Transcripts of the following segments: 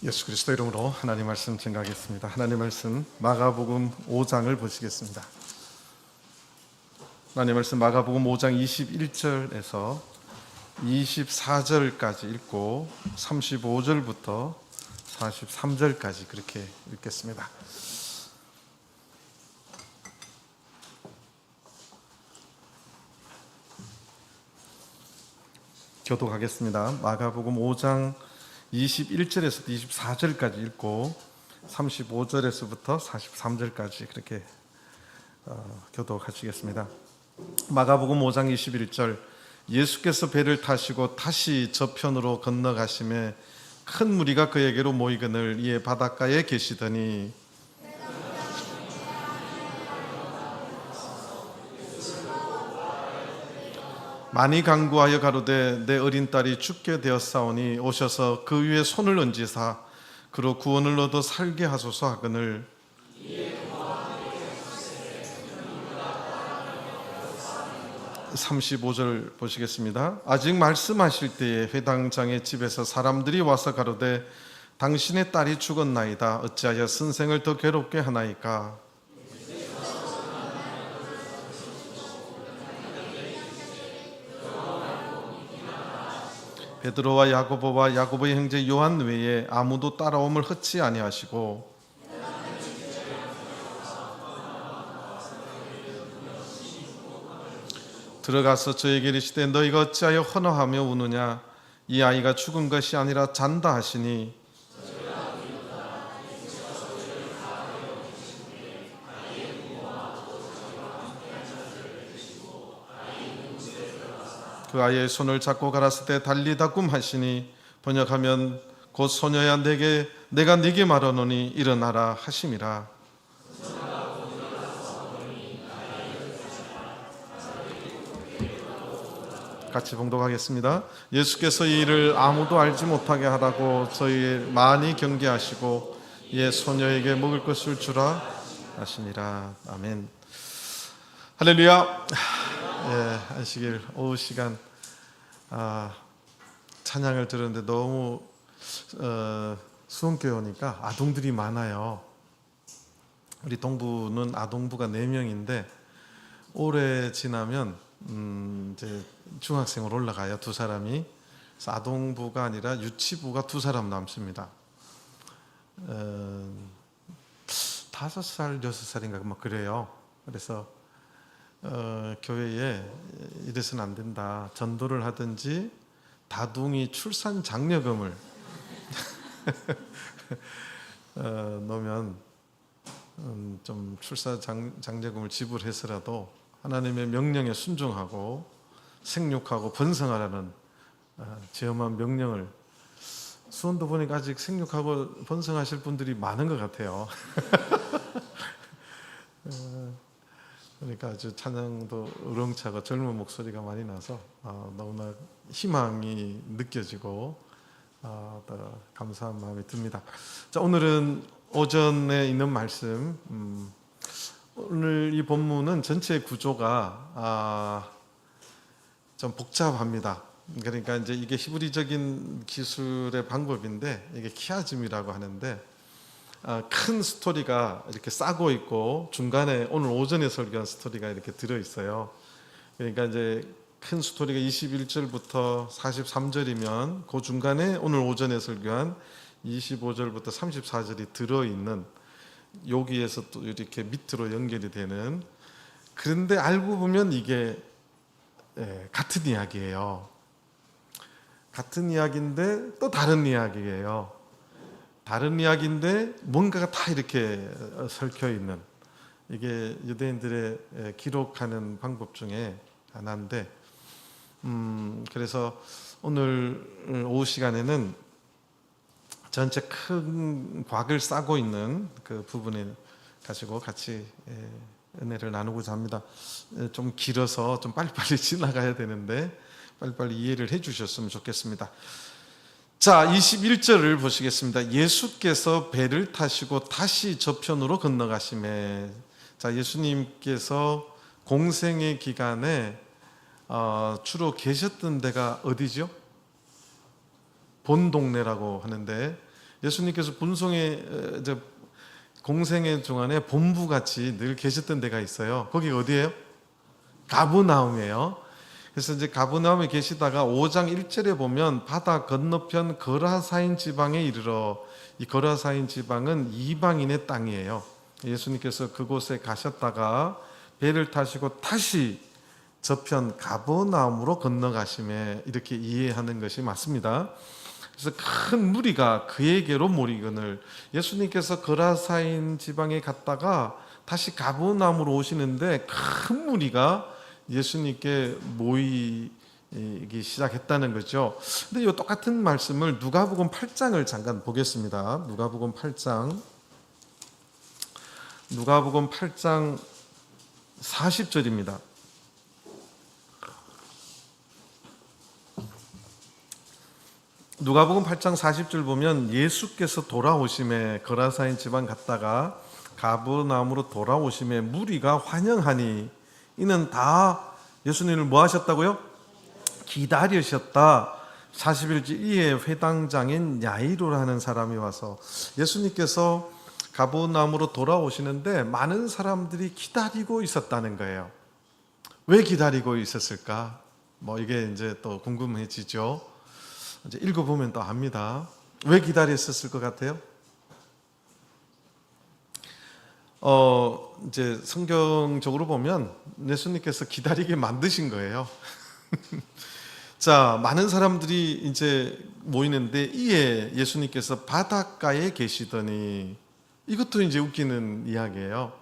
예수 그리스도 이름으로 하나님 말씀 증거하겠습니다. 하나님 말씀 마가복음 5장을 보시겠습니다. 하나님 말씀 마가복음 5장 21절에서 24절까지 읽고 35절부터 43절까지 그렇게 읽겠습니다. 교독하겠습니다. 마가복음 5장 21절에서 24절까지 읽고 35절에서부터 43절까지 그렇게 교독하시겠습니다. 마가복음 5장 21절 예수께서 배를 타시고 다시 저편으로 건너가심에 큰 무리가 그에게로 모이거늘 이에 바닷가에 계시더니 많이 간구하여 가로되 내 어린 딸이 죽게 되었사오니 오셔서 그 위에 손을 얹으사 그로 구원을 얻어 살게 하소서 하거늘 35절 보시겠습니다. 아직 말씀하실 때에 회당장의 집에서 사람들이 와서 가로되 당신의 딸이 죽었나이다 어찌하여 선생을 더 괴롭게 하나이까. 베드로와 야고보의 형제 요한 외에 아무도 따라옴을 허치 아니하시고 들어가서 저에게 이르시되 너희가 어찌하여 헌어하며 우느냐 이 아이가 죽은 것이 아니라 잔다 하시니 그 아이의 손을 잡고 가라사대 달리다 꿈 하시니 번역하면 곧 소녀야 내가 네게 말하노니 일어나라 하심이라. 같이 봉독하겠습니다. 예수께서 이 일을 아무도 알지 못하게 하라고 저희 많이 경계하시고 이에 소녀에게 먹을 것을 주라 하시니라. 아멘. 할렐루야. 안식일 오후 시간 찬양을 들었는데 너무 수원교회 오니까 아동들이 많아요. 우리 동부는 아동부가 4명인데 올해 지나면 이제 중학생으로 올라가요. 2사람이. 그래서 아동부가 아니라 유치부가 2사람 남습니다. 5살, 6살인가 뭐 그래요. 그래서 교회에 이래서는 안 된다. 전도를 하든지 다둥이 출산 장려금을 넣으면 좀 출산 장려금을 지불해서라도 하나님의 명령에 순종하고 생육하고 번성하라는 제엄한 명령을 수원도 보니까 아직 생육하고 번성하실 분들이 많은 것 같아요. 그러니까 아주 찬양도 우렁차고 젊은 목소리가 많이 나서 너무나 희망이 느껴지고 더 감사한 마음이 듭니다. 자, 오늘은 오전에 있는 말씀, 오늘 이 본문은 전체 구조가 좀 복잡합니다. 그러니까 이제 이게 히브리적인 기술의 방법인데 이게 키아즘이라고 하는데 큰 스토리가 이렇게 싸고 있고 중간에 오늘 오전에 설교한 스토리가 이렇게 들어 있어요. 그러니까 이제 큰 스토리가 21절부터 43절이면 그 중간에 오늘 오전에 설교한 25절부터 34절이 들어 있는 여기에서 또 이렇게 밑으로 연결이 되는, 그런데 알고 보면 이게 같은 이야기예요. 같은 이야기인데 또 다른 이야기예요. 다른 이야기인데 뭔가가 다 이렇게 설켜 있는, 이게 유대인들의 기록하는 방법 중에 하나인데, 그래서 오늘 오후 시간에는 전체 큰 곽을 싸고 있는 그 부분을 가지고 같이 은혜를 나누고자 합니다. 좀 길어서 좀 빨리빨리 지나가야 되는데 빨리빨리 이해를 해 주셨으면 좋겠습니다. 자, 21절을 보시겠습니다. 예수께서 배를 타시고 다시 저편으로 건너가심에, 자, 예수님께서 공생의 기간에 주로 계셨던 데가 어디죠? 본 동네라고 하는데 예수님께서 분송의 공생애 중간에 본부같이 늘 계셨던 데가 있어요. 거기 어디예요? 가브나움이에요. 그래서 이제 가브나움에 계시다가 5장 1절에 보면 바다 건너편 거라사인 지방에 이르러, 이 거라사인 지방은 이방인의 땅이에요. 예수님께서 그곳에 가셨다가 배를 타시고 다시 저편 가버나움으로 건너가심에 이렇게 이해하는 것이 맞습니다. 그래서 큰 무리가 그에게로 모이거늘, 예수님께서 거라사인 지방에 갔다가 다시 가버나움으로 오시는데 큰 무리가 예수님께 모이기 시작했다는 거죠. 근데 이 똑같은 말씀을 누가복음 8장을 잠깐 보겠습니다. 누가복음 8장 40절입니다. 누가복음 8장 40절 보면 예수께서 돌아오심에, 거라사인 지방 갔다가 가버나움으로 돌아오심에 무리가 환영하니, 이는 다 예수님을 뭐 하셨다고요? 기다리셨다. 41절 이에 회당장인 야이로라는 사람이 와서, 예수님께서 가버나움으로 돌아오시는데 많은 사람들이 기다리고 있었다는 거예요. 왜 기다리고 있었을까? 이게 이제 또 궁금해지죠. 이제 읽어보면 또 압니다. 왜 기다렸었을 것 같아요? 이제 성경적으로 보면 예수님께서 기다리게 만드신 거예요. 자, 많은 사람들이 이제 모이는데 이에 예수님께서 바닷가에 계시더니, 이것도 이제 웃기는 이야기예요.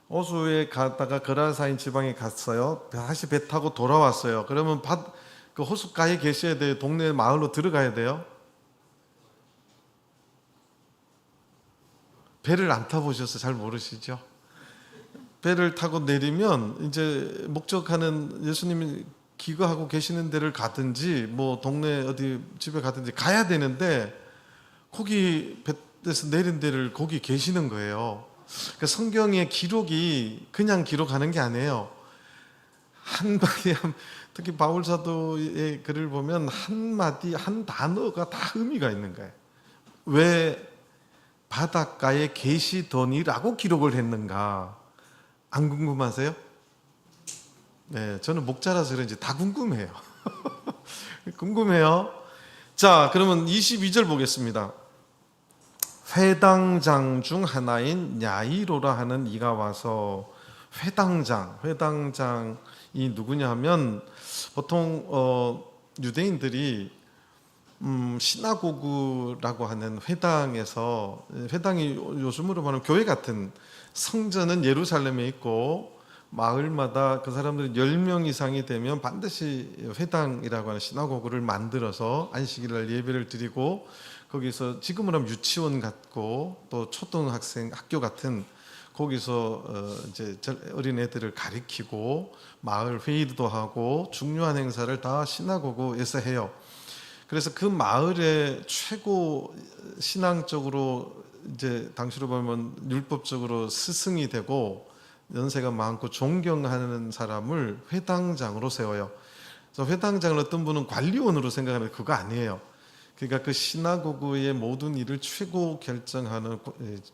호수에 갔다가 거라사인 지방에 갔어요. 다시 배 타고 돌아왔어요. 그러면 그 호숫가에 계셔야 돼요? 동네 마을로 들어가야 돼요? 배를 안 타보셔서 잘 모르시죠? 배를 타고 내리면 이제 목적하는, 예수님이 기거하고 계시는 데를 가든지 동네 어디 집에 가든지 가야 되는데, 거기 배에서 내린 데를 거기 계시는 거예요. 그러니까 성경의 기록이 그냥 기록하는 게 아니에요. 한마디, 특히 바울 사도의 글을 보면 한마디 한 단어가 다 의미가 있는 거예요. 왜 바닷가에 계시더니라고 기록을 했는가? 안 궁금하세요? 네, 저는 목자라서 그런지 다 궁금해요. 궁금해요. 자, 그러면 22절 보겠습니다. 회당장 중 하나인 야이로라 하는 이가 와서, 회당장이 누구냐 하면, 보통 유대인들이 시나고그라고 하는 회당에서, 회당이 요즘으로 말하면 교회 같은, 성전은 예루살렘에 있고 마을마다 그 사람들이 10명 이상이 되면 반드시 회당이라고 하는 시나고그를 만들어서 안식일날 예배를 드리고, 거기서 지금은 하면 유치원 같고 또 초등학생 학교 같은, 거기서 이제 어린 애들을 가리키고 마을 회의도 하고 중요한 행사를 다 시나고그에서 해요. 그래서 그 마을의 최고 신앙적으로, 이제 당시로 보면 율법적으로 스승이 되고 연세가 많고 존경하는 사람을 회당장으로 세워요. 그래서 회당장을 어떤 분은 관리원으로 생각하는데 그거 아니에요. 그러니까 그 시나고그의 모든 일을 최고 결정하는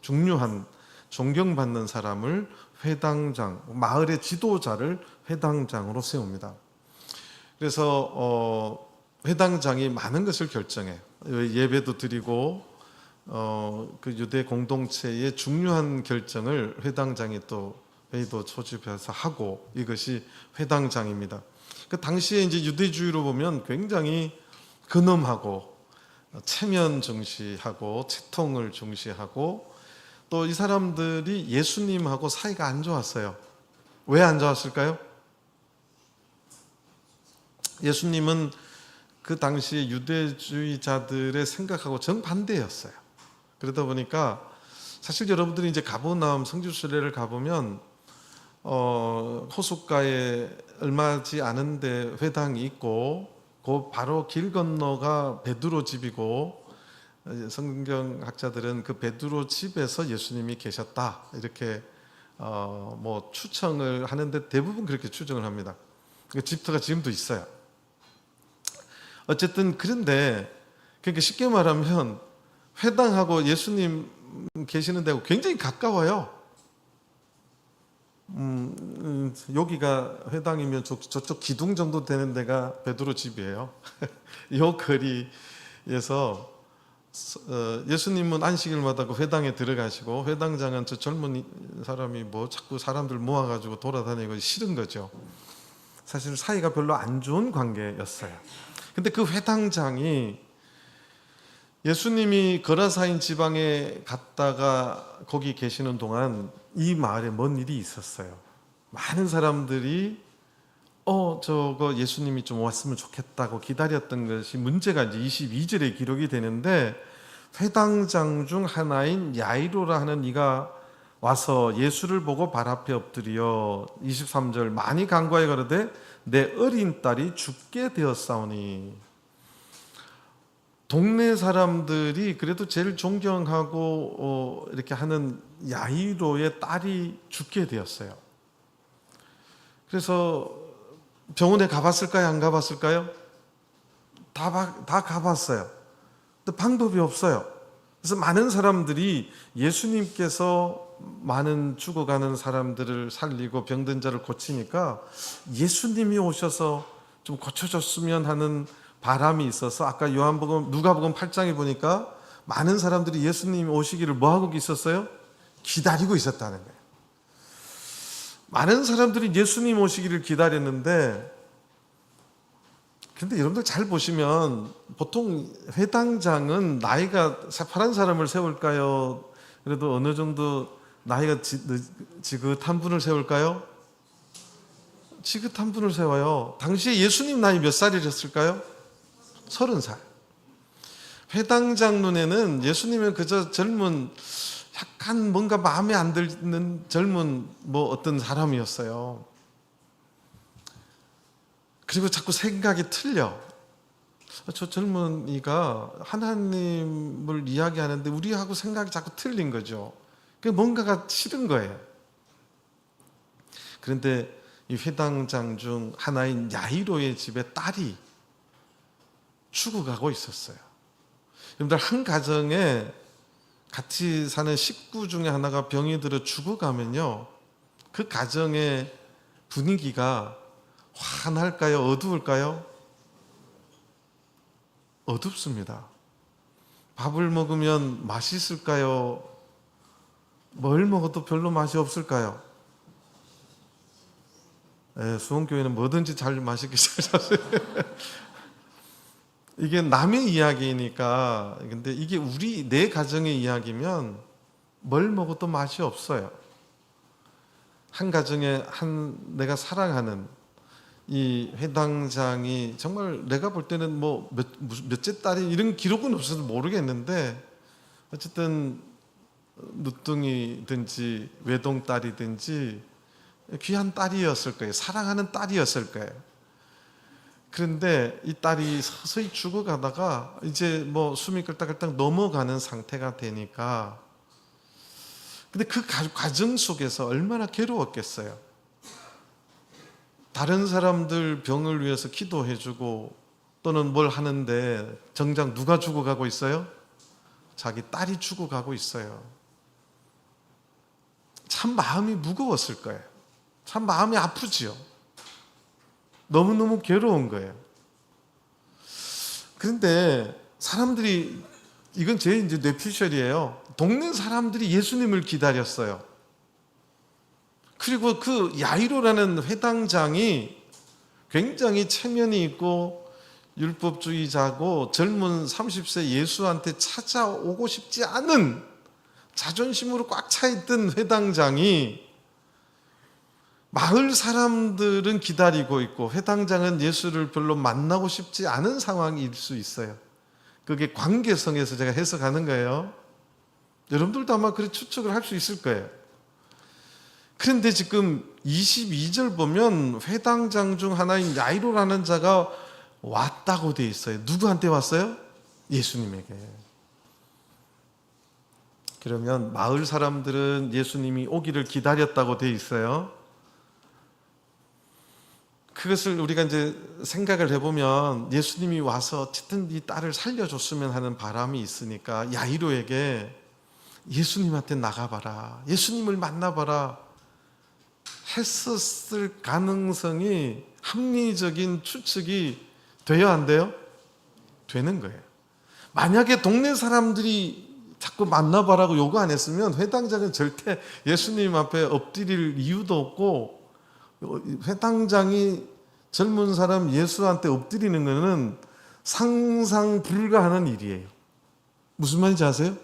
중요한, 존경받는 사람을 회당장, 마을의 지도자를 회당장으로 세웁니다. 그래서 회당장이 많은 것을 결정해. 예배도 드리고 그 유대 공동체의 중요한 결정을 회당장이 또 회의도 소집해서 하고, 이것이 회당장입니다. 그 당시에 이제 유대주의로 보면 굉장히 근엄하고 체면 중시하고 채통을 중시하고, 또 이 사람들이 예수님하고 사이가 안 좋았어요. 왜 안 좋았을까요? 예수님은 그 당시 유대주의자들의 생각하고 정반대였어요. 그러다 보니까 사실 여러분들이 이제 가버나움 성지순례를 가보면 호숫가에 얼마지 않은데 회당이 있고, 그 바로 길 건너가 베드로 집이고, 성경학자들은 그 베드로 집에서 예수님이 계셨다 이렇게 추정을 하는데, 대부분 그렇게 추정을 합니다. 그 집터가 지금도 있어요. 어쨌든 그런데, 그러니까 쉽게 말하면 회당하고 예수님 계시는 데가 굉장히 가까워요. 여기가 회당이면 저쪽 기둥 정도 되는 데가 베드로 집이에요. 요 거리에서 예수님은 안식일마다 그 회당에 들어가시고, 회당장은 저 젊은 사람이 뭐 자꾸 사람들 모아가지고 돌아다니고 싫은 거죠. 사실 사이가 별로 안 좋은 관계였어요. 근데 그 회당장이 예수님이 거라사인 지방에 갔다가 거기 계시는 동안 이 마을에 뭔 일이 있었어요. 많은 사람들이 저거 예수님이 좀 왔으면 좋겠다고 기다렸던 것이 문제가 이제 22절에 기록이 되는데, 회당장 중 하나인 야이로라 하는 이가 와서 예수를 보고 발 앞에 엎드려 23절 많이 간구하여 가로되 내 어린 딸이 죽게 되었사오니. 동네 사람들이 그래도 제일 존경하고 이렇게 하는 야이로의 딸이 죽게 되었어요. 그래서 병원에 가봤을까요? 안 가봤을까요? 다 가봤어요. 근데 방법이 없어요. 그래서 많은 사람들이 예수님께서 많은 죽어가는 사람들을 살리고 병든 자를 고치니까 예수님이 오셔서 좀 고쳐줬으면 하는 바람이 있어서, 아까 누가복음 8장에 보니까 많은 사람들이 예수님이 오시기를 뭐하고 있었어요? 기다리고 있었다는 거예요. 많은 사람들이 예수님 오시기를 기다렸는데, 근데 여러분들 잘 보시면 보통 회당장은 나이가 새파란 사람을 세울까요? 그래도 어느 정도 나이가 지긋한 분을 세울까요? 지긋한 분을 세워요. 당시에 예수님 나이 몇 살이셨을까요? 30살. 회당장 눈에는 예수님은 그저 젊은, 약간 뭔가 마음에 안 드는 젊은 어떤 사람이었어요. 그리고 자꾸 생각이 틀려. 저 젊은이가 하나님을 이야기하는데 우리하고 생각이 자꾸 틀린 거죠. 뭔가가 싫은 거예요. 그런데 이 회당장 중 하나인 야이로의 집에 딸이 죽어가고 있었어요. 여러분들, 한 가정에 같이 사는 식구 중에 하나가 병이 들어 죽어가면요, 그 가정의 분위기가 환할까요? 어두울까요? 어둡습니다. 밥을 먹으면 맛있을까요? 뭘 먹어도 별로 맛이 없을까요? 수원교회는 뭐든지 잘 맛있게 잘 이게 남의 이야기니까. 근데 이게 내 가정의 이야기면 뭘 먹어도 맛이 없어요. 한 가정에 내가 사랑하는 이 회당장이 정말 내가 볼 때는 몇째 딸이 이런 기록은 없어서 모르겠는데, 어쨌든 누뚱이든지 외동딸이든지 귀한 딸이었을 거예요. 사랑하는 딸이었을 거예요. 그런데 이 딸이 서서히 죽어가다가 이제 숨이 끌딱끌딱 넘어가는 상태가 되니까, 근데 그 과정 속에서 얼마나 괴로웠겠어요. 다른 사람들 병을 위해서 기도해주고 또는 뭘 하는데 정작 누가 죽어가고 있어요? 자기 딸이 죽어가고 있어요. 참 마음이 무거웠을 거예요. 참 마음이 아프지요. 너무너무 괴로운 거예요. 그런데 사람들이, 이건 제 이제 뇌피셜이에요. 동네 사람들이 예수님을 기다렸어요. 그리고 그 야이로라는 회당장이 굉장히 체면이 있고 율법주의자고 젊은 30세 예수한테 찾아오고 싶지 않은 자존심으로 꽉 차 있던 회당장이, 마을 사람들은 기다리고 있고 회당장은 예수를 별로 만나고 싶지 않은 상황일 수 있어요. 그게 관계성에서 제가 해석하는 거예요. 여러분들도 아마 그렇게 추측을 할 수 있을 거예요. 그런데 지금 22절 보면 회당장 중 하나인 야이로라는 자가 왔다고 돼 있어요. 누구한테 왔어요? 예수님에게. 그러면 마을 사람들은 예수님이 오기를 기다렸다고 돼 있어요. 그것을 우리가 이제 생각을 해보면 예수님이 와서 어쨌든 이 딸을 살려줬으면 하는 바람이 있으니까 야이로에게 예수님한테 나가봐라, 예수님을 만나봐라 했었을 가능성이 합리적인 추측이 돼야 안 돼요? 되는 거예요. 만약에 동네 사람들이 자꾸 만나봐라고 요구 안 했으면 회당장은 절대 예수님 앞에 엎드릴 이유도 없고, 회당장이 젊은 사람 예수한테 엎드리는 것은 상상 불가하는 일이에요. 무슨 말인지 아세요?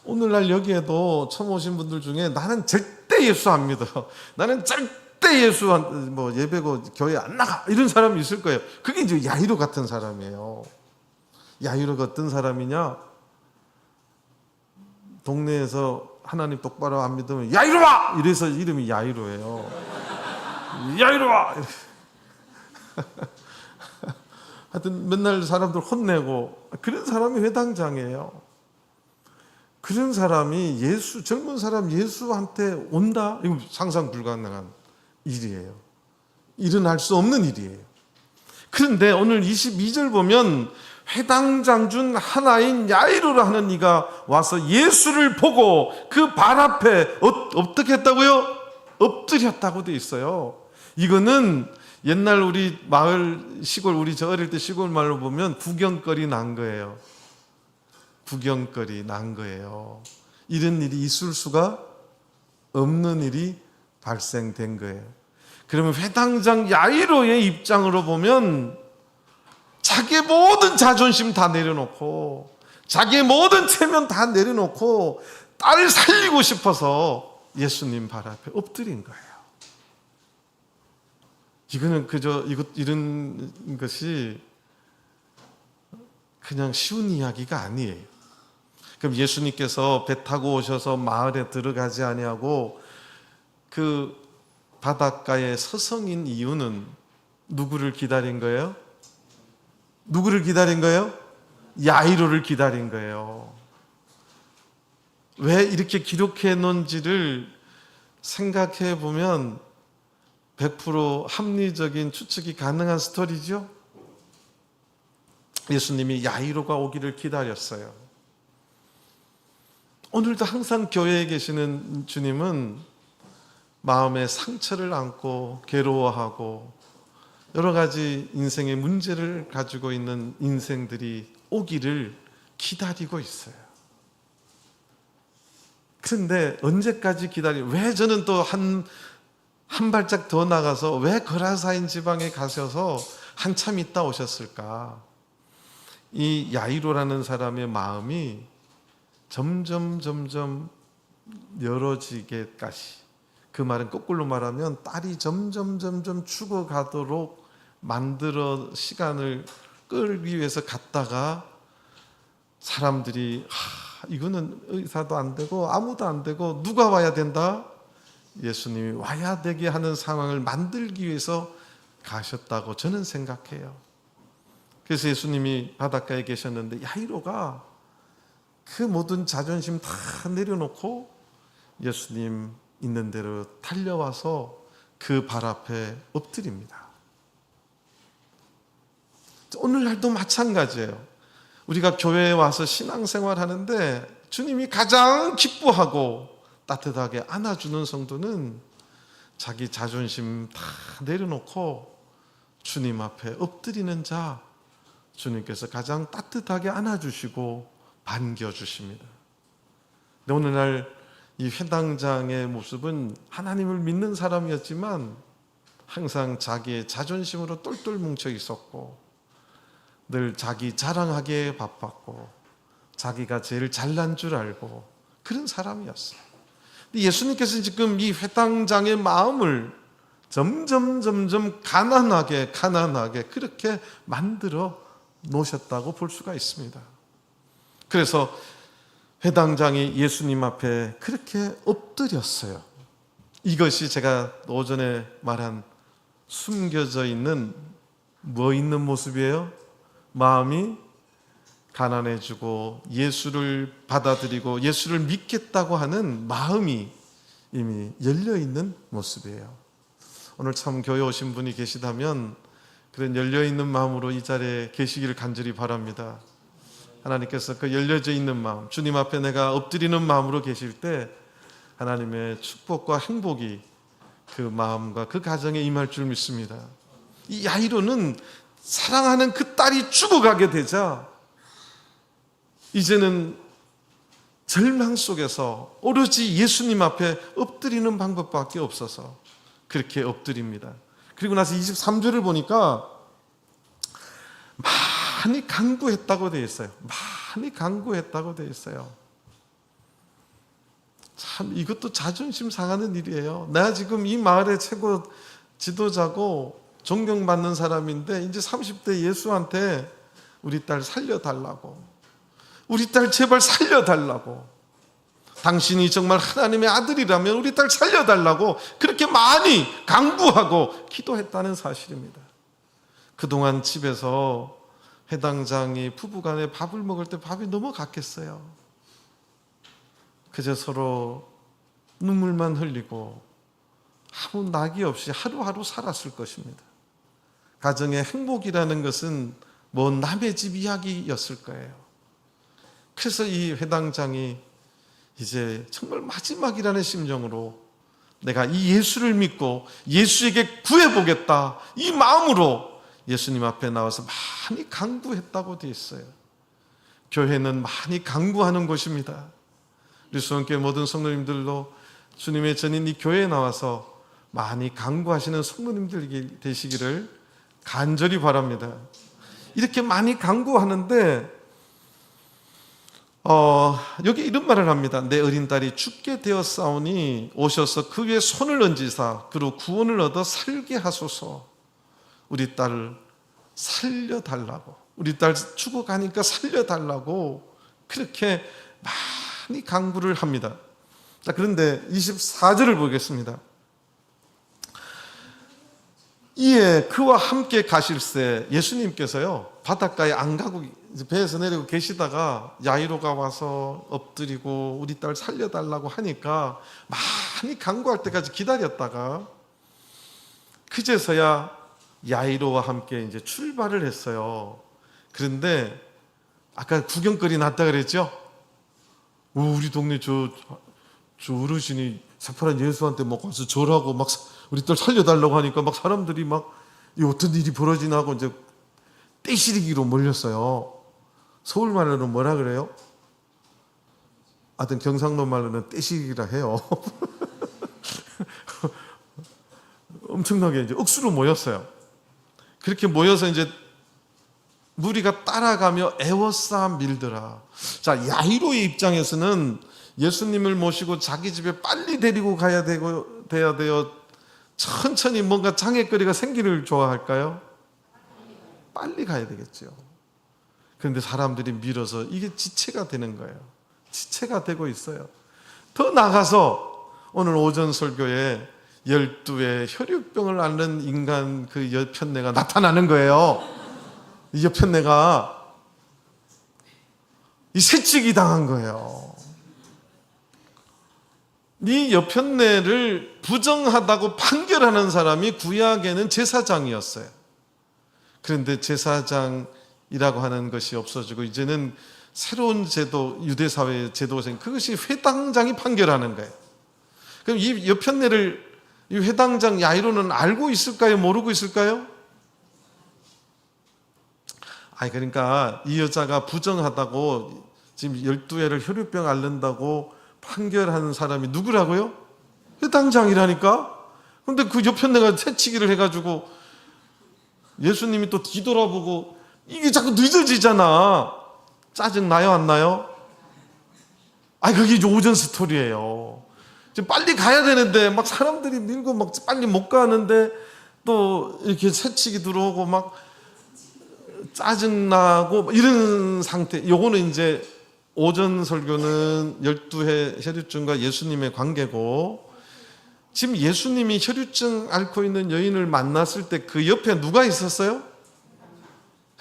오늘날 여기에도 처음 오신 분들 중에 나는 절대 예수 안 믿어, 나는 절대 예수 예배고 교회 안 나가, 이런 사람이 있을 거예요. 그게 이제 야이로 같은 사람이에요. 야이로가 어떤 사람이냐? 동네에서 하나님 똑바로 안 믿으면 야이로 와! 이래서 이름이 야이로예요. 야이로 와! 하여튼 맨날 사람들 혼내고 그런 사람이 회당장이에요. 그런 사람이 젊은 사람 예수한테 온다? 이거 상상 불가능한 일이에요. 일어날 수 없는 일이에요. 그런데 오늘 22절 보면 회당장 중 하나인 야이로라 하는 이가 와서 예수를 보고 그 발 앞에 어떻게 했다고요? 엎드렸다고 돼 있어요. 이거는 옛날 우리 마을 시골, 우리 저 어릴 때 시골 말로 보면 구경거리 난 거예요. 구경거리 난 거예요. 이런 일이 있을 수가 없는 일이 발생된 거예요. 그러면 회당장 야이로의 입장으로 보면 자기의 모든 자존심 다 내려놓고 자기의 모든 체면 다 내려놓고 딸을 살리고 싶어서 예수님 발 앞에 엎드린 거예요. 이거는 이런 것이 그냥 쉬운 이야기가 아니에요. 그럼 예수님께서 배 타고 오셔서 마을에 들어가지 아니하고 그 바닷가에 서성인 이유는 누구를 기다린 거예요? 누구를 기다린 거예요? 야이로를 기다린 거예요. 왜 이렇게 기록해 놓은지를 생각해 보면 100% 합리적인 추측이 가능한 스토리죠. 예수님이 야이로가 오기를 기다렸어요. 오늘도 항상 교회에 계시는 주님은 마음에 상처를 안고 괴로워하고 여러 가지 인생의 문제를 가지고 있는 인생들이 오기를 기다리고 있어요. 그런데 언제까지 왜 저는 또 한 발짝 더 나가서 왜 거라사인 지방에 가셔서 한참 있다 오셨을까? 이 야이로라는 사람의 마음이 점점 열어지게까지, 그 말은 거꾸로 말하면 딸이 점점 죽어가도록 만들어 시간을 끌기 위해서 갔다가 사람들이 이거는 의사도 안 되고 아무도 안 되고 누가 와야 된다? 예수님이 와야 되게 하는 상황을 만들기 위해서 가셨다고 저는 생각해요. 그래서 예수님이 바닷가에 계셨는데 야이로가 그 모든 자존심 다 내려놓고 예수님 있는 대로 달려와서 그 발 앞에 엎드립니다. 오늘날도 마찬가지예요. 우리가 교회에 와서 신앙생활 하는데 주님이 가장 기뻐하고 따뜻하게 안아주는 성도는 자기 자존심 다 내려놓고 주님 앞에 엎드리는 자, 주님께서 가장 따뜻하게 안아주시고 반겨주십니다. 근데 오늘날 이 회당장의 모습은 하나님을 믿는 사람이었지만 항상 자기의 자존심으로 똘똘 뭉쳐 있었고 늘 자기 자랑하기에 바빴고 자기가 제일 잘난 줄 알고 그런 사람이었어요. 예수님께서 지금 이 회당장의 마음을 점점 가난하게 그렇게 만들어 놓으셨다고 볼 수가 있습니다. 그래서 회당장이 예수님 앞에 그렇게 엎드렸어요. 이것이 제가 오전에 말한 숨겨져 있는 있는 모습이에요? 마음이 가난해지고 예수를 받아들이고 예수를 믿겠다고 하는 마음이 이미 열려있는 모습이에요. 오늘 참 교회 오신 분이 계시다면 그런 열려있는 마음으로 이 자리에 계시기를 간절히 바랍니다. 하나님께서 그 열려져 있는 마음, 주님 앞에 내가 엎드리는 마음으로 계실 때 하나님의 축복과 행복이 그 마음과 그 가정에 임할 줄 믿습니다. 이 야이로는 사랑하는 그 딸이 죽어가게 되자 이제는 절망 속에서 오로지 예수님 앞에 엎드리는 방법밖에 없어서 그렇게 엎드립니다. 그리고 나서 23절을 보니까 많이 간구했다고 되어 있어요. 많이 간구했다고 되어 있어요. 참 이것도 자존심 상하는 일이에요. 내가 지금 이 마을의 최고 지도자고 존경받는 사람인데 이제 30대 예수한테 우리 딸 살려달라고, 우리 딸 제발 살려달라고, 당신이 정말 하나님의 아들이라면 우리 딸 살려달라고 그렇게 많이 간구하고 기도했다는 사실입니다. 그동안 집에서 회당장이 부부간에 밥을 먹을 때 밥이 너무 같겠어요. 그저 서로 눈물만 흘리고 아무 낙이 없이 하루하루 살았을 것입니다. 가정의 행복이라는 것은 먼 남의 집 이야기였을 거예요. 그래서 이 회당장이 이제 정말 마지막이라는 심정으로 내가 이 예수를 믿고 예수에게 구해보겠다, 이 마음으로 예수님 앞에 나와서 많이 간구했다고 되어 있어요. 교회는 많이 간구하는 곳입니다. 우리 수원교회 모든 성도님들도 주님의 전인 이 교회에 나와서 많이 간구하시는 성도님들 되시기를 간절히 바랍니다. 이렇게 많이 간구하는데 여기 이런 말을 합니다. 내 어린 딸이 죽게 되었사오니 오셔서 그 위에 손을 얹으사 그로 구원을 얻어 살게 하소서. 우리 딸을 살려달라고, 우리 딸 죽어가니까 살려달라고 그렇게 많이 간구를 합니다. 자, 그런데 24절을 보겠습니다. 이에 그와 함께 가실새 예수님께서요 바닷가에 안 가고 배에서 내리고 계시다가 야이로가 와서 엎드리고 우리 딸 살려달라고 하니까 많이 간구할 때까지 기다렸다가 그제서야 야이로와 함께 이제 출발을 했어요. 그런데 아까 구경거리 났다 그랬죠? 우리 동네 저 어르신이 새파란 예수한테 막 와서 절하고 막 우리 딸 살려달라고 하니까 막 사람들이 막 이 어떤 일이 벌어지나 하고 이제 떼시리기로 몰렸어요. 서울 말로는 뭐라 그래요? 하여튼 경상도 말로는 떼시리기라 해요. 엄청나게 이제 억수로 모였어요. 그렇게 모여서 이제 무리가 따라가며 애워싸 밀더라. 자, 야이로의 입장에서는 예수님을 모시고 자기 집에 빨리 데리고 가야 돼요. 천천히 뭔가 장애거리가 생기를 좋아할까요? 빨리 가야 되겠죠. 그런데 사람들이 밀어서 이게 지체가 되는 거예요. 지체가 되고 있어요. 더 나가서 오늘 오전 설교에 12의 혈육병을 앓는 인간 그 여편네가 나타나는 거예요. 이 여편네가 이 새치기 당한 거예요. 이 여편네를 부정하다고 판결하는 사람이 구약에는 제사장이었어요. 그런데 제사장이라고 하는 것이 없어지고 이제는 새로운 제도, 유대사회의 제도가 그것이 회당장이 판결하는 거예요. 그럼 이 여편네를 이 회당장 야이로는 알고 있을까요? 모르고 있을까요? 그러니까 이 여자가 부정하다고 지금 12회를 혈육병 앓는다고 판결하는 사람이 누구라고요? 회당장이라니까? 근데 그 여편네가 새치기를 해가지고 예수님이 또 뒤돌아보고 이게 자꾸 늦어지잖아. 짜증 나요, 안 나요? 그게 이제 오전 스토리예요. 지금 빨리 가야 되는데 막 사람들이 밀고 막 빨리 못 가는데 또 이렇게 새치기 들어오고 막 짜증나고 이런 상태. 요거는 이제 오전 설교는 12회 혈유증과 예수님의 관계고 지금 예수님이 혈유증 앓고 있는 여인을 만났을 때 그 옆에 누가 있었어요?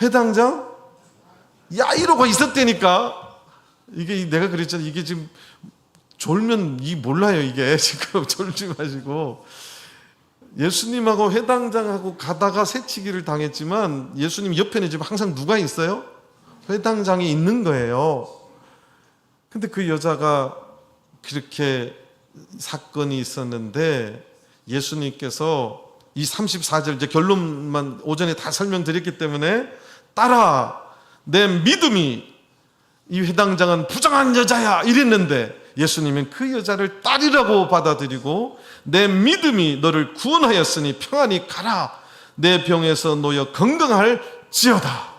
회당장? 야이로가 있었다니까. 이게 내가 그랬잖아. 이게 지금 졸면 이 몰라요. 이게 지금 졸지 마시고 예수님하고 회당장하고 가다가 새치기를 당했지만 예수님 옆에는 지금 항상 누가 있어요? 회당장이 있는 거예요. 근데 그 여자가 그렇게 사건이 있었는데 예수님께서 이 34절 이제 결론만 오전에 다 설명드렸기 때문에 따라 내 믿음이 이 회당장은 부정한 여자야 이랬는데 예수님은 그 여자를 딸이라고 받아들이고 내 믿음이 너를 구원하였으니 평안히 가라 내 병에서 놓여 건강할지어다.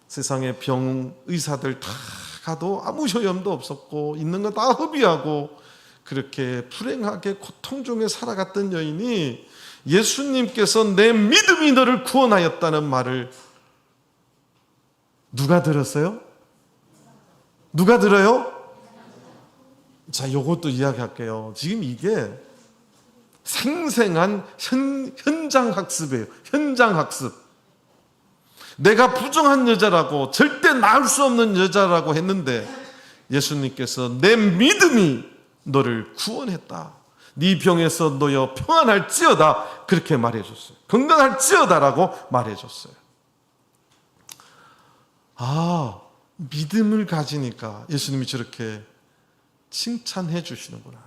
세상에 병 의사들 다 가도 아무 효염도 없었고 있는 거 다 허비하고 그렇게 불행하게 고통 중에 살아갔던 여인이 예수님께서 내 믿음이 너를 구원하였다는 말을 누가 들었어요? 누가 들어요? 자, 요것도 이야기할게요. 지금 이게 생생한 현장 학습이에요. 현장 학습. 내가 부정한 여자라고 절대 나을 수 없는 여자라고 했는데 예수님께서 내 믿음이 너를 구원했다. 네 병에서 놓여 평안할지어다. 그렇게 말해줬어요. 건강할지어다라고 말해줬어요. 아, 믿음을 가지니까 예수님이 저렇게 칭찬해 주시는구나.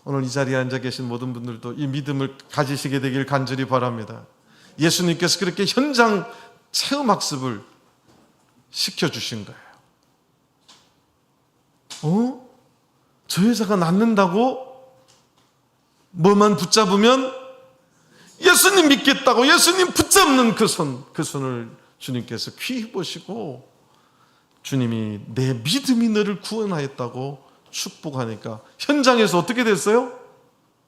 오늘 이 자리에 앉아 계신 모든 분들도 이 믿음을 가지시게 되길 간절히 바랍니다. 예수님께서 그렇게 현장 체험 학습을 시켜주신 거예요. 저 여자가 낫는다고? 뭐만 붙잡으면? 예수님 믿겠다고 예수님 붙잡는 그 손을 주님께서 귀히 보시고 주님이 내 믿음이 너를 구원하였다고 축복하니까 현장에서 어떻게 됐어요?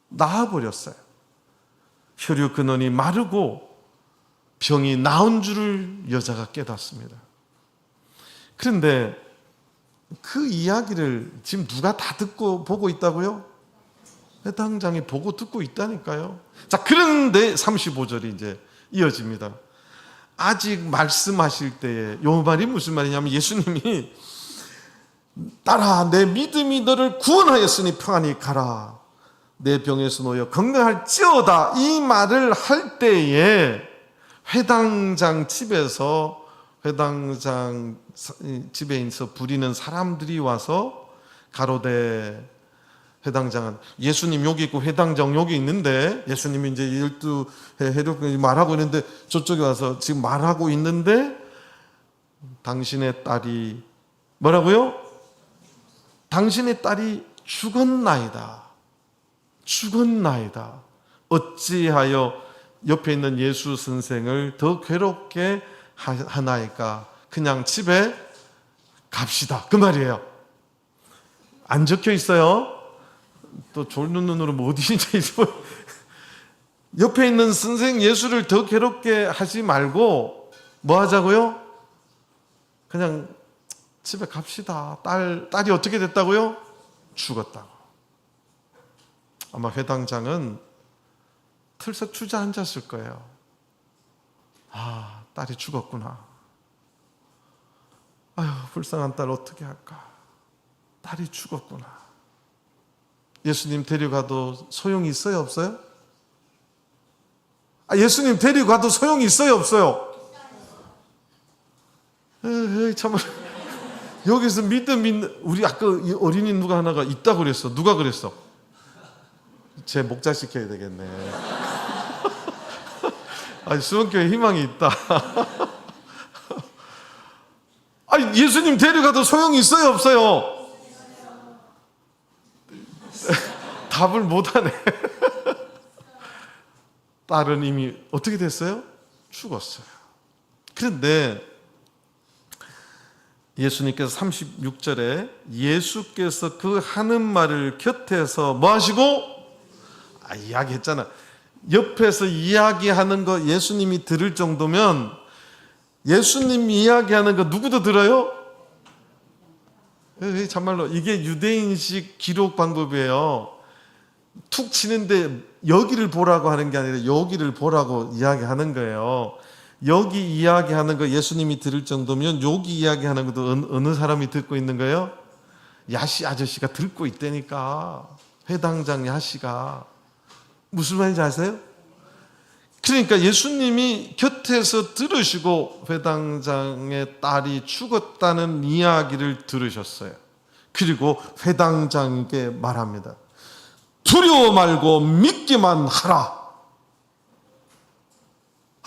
나아버렸어요. 혈류 근원이 마르고 병이 나은 줄을 여자가 깨닫습니다. 그런데 그 이야기를 지금 누가 다 듣고 보고 있다고요? 회당장이 보고 듣고 있다니까요. 자, 그런데 35절이 이제 이어집니다. 아직 말씀하실 때에 요 말이 무슨 말이냐면 예수님이 따라 내 믿음이 너를 구원하였으니 평안히 가라 내 병에서 놓여 건강할지어다 이 말을 할 때에 회당장 집에서 회당장 집에 있어 부리는 사람들이 와서 가로되 회당장은 예수님 여기 있고 회당장 여기 있는데 예수님이 이제 12해 해력 말하고 있는데 저쪽에 와서 지금 말하고 있는데 당신의 딸이 뭐라고요? 당신의 딸이 죽었나이다. 죽었나이다. 어찌하여 옆에 있는 예수 선생을 더 괴롭게 하나이까? 그냥 집에 갑시다. 그 말이에요. 안 적혀 있어요. 또 졸는 눈으로 뭐 어디인지 옆에 있는 선생 예수를 더 괴롭게 하지 말고 뭐 하자고요? 그냥 집에 갑시다. 딸이 어떻게 됐다고요? 죽었다고. 아마 회당장은 틀썩 주저앉았을 거예요. 아, 딸이 죽었구나. 아유, 불쌍한 딸 어떻게 할까? 딸이 죽었구나. 예수님 데려가도 소용이 있어요, 없어요? 예수님 데려가도 소용이 있어요, 없어요? 참 여기서 믿음 있는 우리 아까 어린이 누가 하나가 있다고 그랬어. 누가 그랬어? 제 목자 시켜야 되겠네. 수원교회 희망이 있다. 예수님 데려가도 소용이 있어요, 없어요? 답을 못하네. 딸은 이미 어떻게 됐어요? 죽었어요. 그런데 예수님께서 36절에 예수께서 그 하는 말을 곁에서 뭐 하시고? 이야기했잖아. 옆에서 이야기하는 거 예수님이 들을 정도면 예수님 이야기하는 거 누구도 들어요? 참말로 이게 유대인식 기록 방법이에요. 툭 치는데 여기를 보라고 하는 게 아니라 여기를 보라고 이야기하는 거예요. 여기 이야기하는 거 예수님이 들을 정도면 여기 이야기하는 것도 어느 사람이 듣고 있는 거예요? 야시 아저씨가 듣고 있다니까. 회당장 야시가. 무슨 말인지 아세요? 그러니까 예수님이 곁에서 들으시고 회당장의 딸이 죽었다는 이야기를 들으셨어요. 그리고 회당장에게 말합니다. 두려워 말고 믿기만 하라.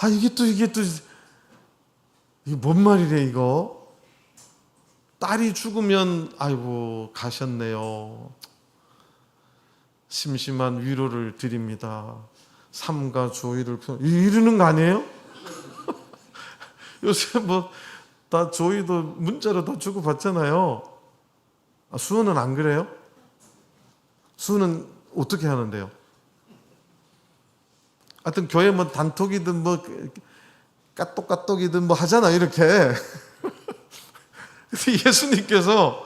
이게 뭔 말이래 이거? 딸이 죽으면 아이고 가셨네요. 심심한 위로를 드립니다. 삼가 조의를 이러는 거 아니에요? 요새 다 조의도 문자로 다 주고 받잖아요. 수호는 안 그래요? 수호는 어떻게 하는데요? 하여튼 교회 단톡이든 까똑까똑이든 하잖아 이렇게. 근데 예수님께서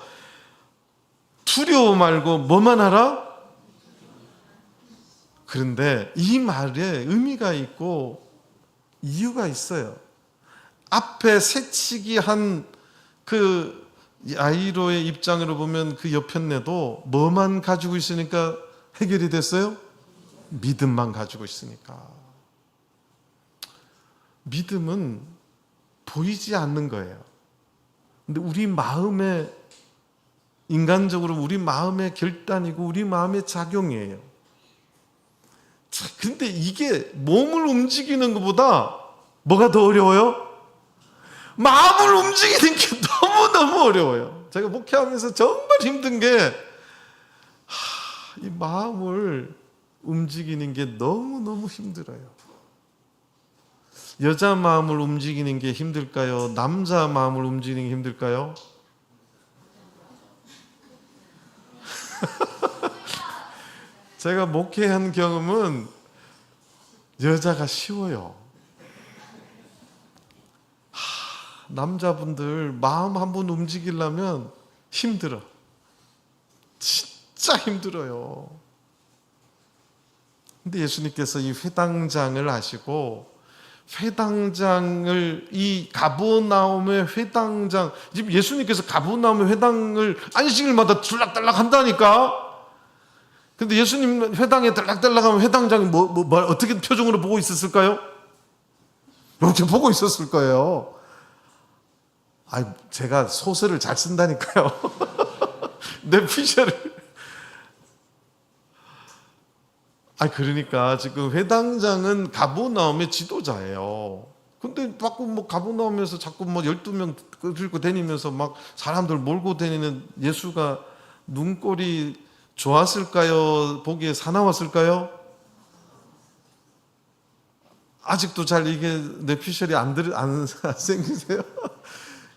두려워 말고 뭐만 하라? 그런데 이 말에 의미가 있고 이유가 있어요. 앞에 새치기 한 그 야이로의 입장으로 보면 그 여편네도 뭐만 가지고 있으니까 해결이 됐어요? 믿음만 가지고 있으니까. 믿음은 보이지 않는 거예요. 근데 우리 마음의 인간적으로 우리 마음의 결단이고 우리 마음의 작용이에요. 근데 이게 몸을 움직이는 것보다 뭐가 더 어려워요? 마음을 움직이는 게 너무너무 어려워요. 제가 목회하면서 정말 힘든 게 이 마음을 움직이는 게 너무너무 힘들어요. 여자 마음을 움직이는 게 힘들까요? 남자 마음을 움직이는 게 힘들까요? 제가 목회한 경험은 여자가 쉬워요. 남자분들 마음 한번 움직이려면 힘들어. 진짜 힘들어요. 근데 예수님께서 이 회당장을 아시고 회당장을 이 가버나움의 회당장, 지금 예수님께서 가버나움의 회당을 안식일마다 들락달락 한다니까. 근데 예수님 회당에 들락달락하면 회당장이 어떻게 표정으로 보고 있었을까요? 이렇게 보고 있었을 거예요. 제가 소설을 잘 쓴다니까요. 내 피셜을. 그러니까 지금 회당장은 가버나움의 지도자예요. 근데 자꾸 가버나움에서 자꾸 12명 들고 다니면서 막 사람들 몰고 다니는 예수가 눈꼴이 좋았을까요? 보기에 사나웠을까요? 아직도 잘 이게 뇌피셜이 안 생기세요?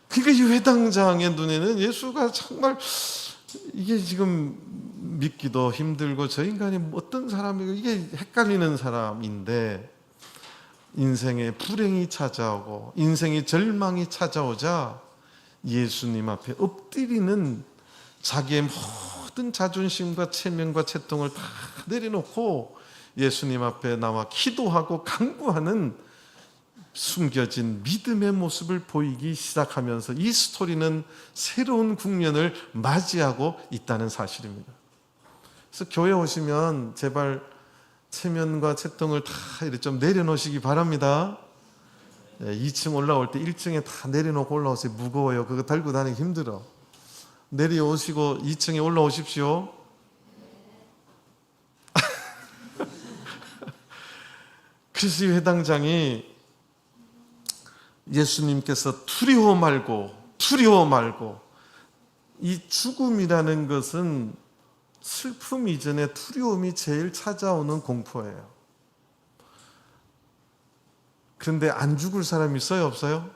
그러니까 이 회당장의 눈에는 예수가 정말 이게 지금 믿기도 힘들고 저 인간이 어떤 사람이고 이게 헷갈리는 사람인데 인생에 불행이 찾아오고 인생의 절망이 찾아오자 예수님 앞에 엎드리는 자기의 모든 자존심과 체면과 채통을 다 내려놓고 예수님 앞에 나와 기도하고 간구하는 숨겨진 믿음의 모습을 보이기 시작하면서 이 스토리는 새로운 국면을 맞이하고 있다는 사실입니다. 그래서 교회 오시면 제발 체면과 채통을 다 이렇게 좀 내려놓으시기 바랍니다. 2층 올라올 때 1층에 다 내려놓고 올라오세요. 무거워요. 그거 달고 다니기 힘들어. 내려오시고 2층에 올라오십시오. 그래서 이 회당장이 예수님께서 두려워 말고 이 죽음이라는 것은 슬픔 이전에 두려움이 제일 찾아오는 공포예요. 그런데 안 죽을 사람이 있어요, 없어요?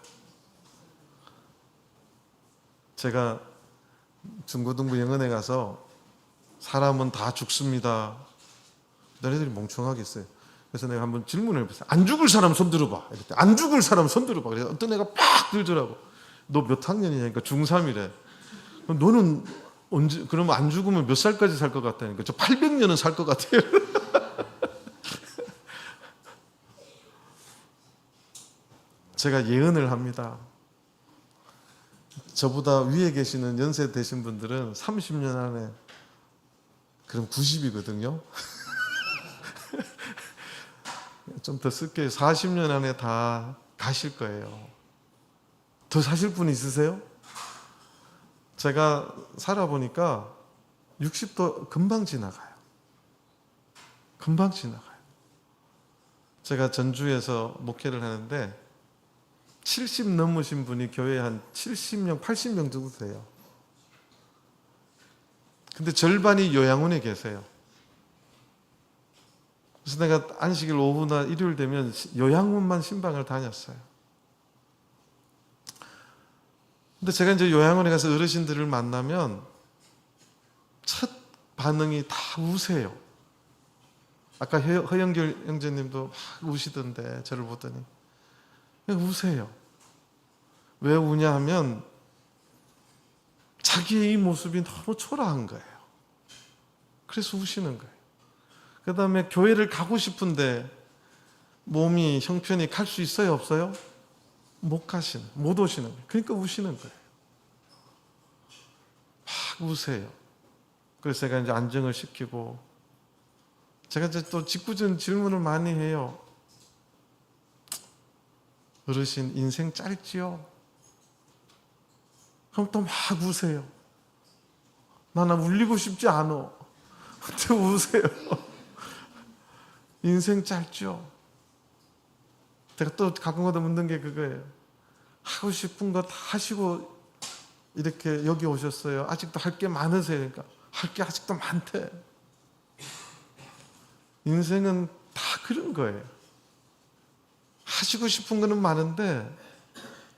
제가 중고등부 영어에 가서 사람은 다 죽습니다. 너네들이 멍청하겠어요. 그래서 내가 한번 질문을 해봤어요. 안 죽을 사람 손 들어봐. 이랬더니 안 죽을 사람 손 들어봐. 그래서 어떤 애가 팍 들더라고. 너 몇 학년이냐니까 중3이래. 너는 언제, 그러면 안 죽으면 몇 살까지 살 것 같다니까. 저 800년은 살 것 같아요. 제가 예언을 합니다. 저보다 위에 계시는 연세 되신 분들은 30년 안에 그럼 90이거든요. 좀 더 쓸게요. 40년 안에 다 가실 거예요. 더 사실 분 있으세요? 제가 살아보니까 60도 금방 지나가요. 금방 지나가요. 제가 전주에서 목회를 하는데 70 넘으신 분이 교회에 한 70명, 80명 정도 돼요. 근데 절반이 요양원에 계세요. 그래서 내가 안식일 오후나 일요일 되면 요양원만 신방을 다녔어요. 근데 제가 이제 요양원에 가서 어르신들을 만나면 첫 반응이 다 우세요. 아까 허영결 형제님도 막 우시던데 저를 보더니 우세요. 왜 우냐 하면 자기의 이 모습이 너무 초라한 거예요. 그래서 우시는 거예요. 그 다음에 교회를 가고 싶은데 몸이 형편이 갈 수 있어요? 없어요? 못 오시는 거예요. 그러니까 우시는 거예요. 막 우세요. 그래서 제가 이제 안정을 시키고, 제가 이제 또 직구전 질문을 많이 해요. 어르신 인생 짧지요? 그럼 또 막 우세요. 나는 울리고 싶지 않아. 근데 우세요. 인생 짧죠? 제가 또 가끔가다 묻는 게 그거예요. 하고 싶은 거 다 하시고 이렇게 여기 오셨어요. 아직도 할 게 많으세요. 그러니까 할 게 아직도 많대. 인생은 다 그런 거예요. 하시고 싶은 거는 많은데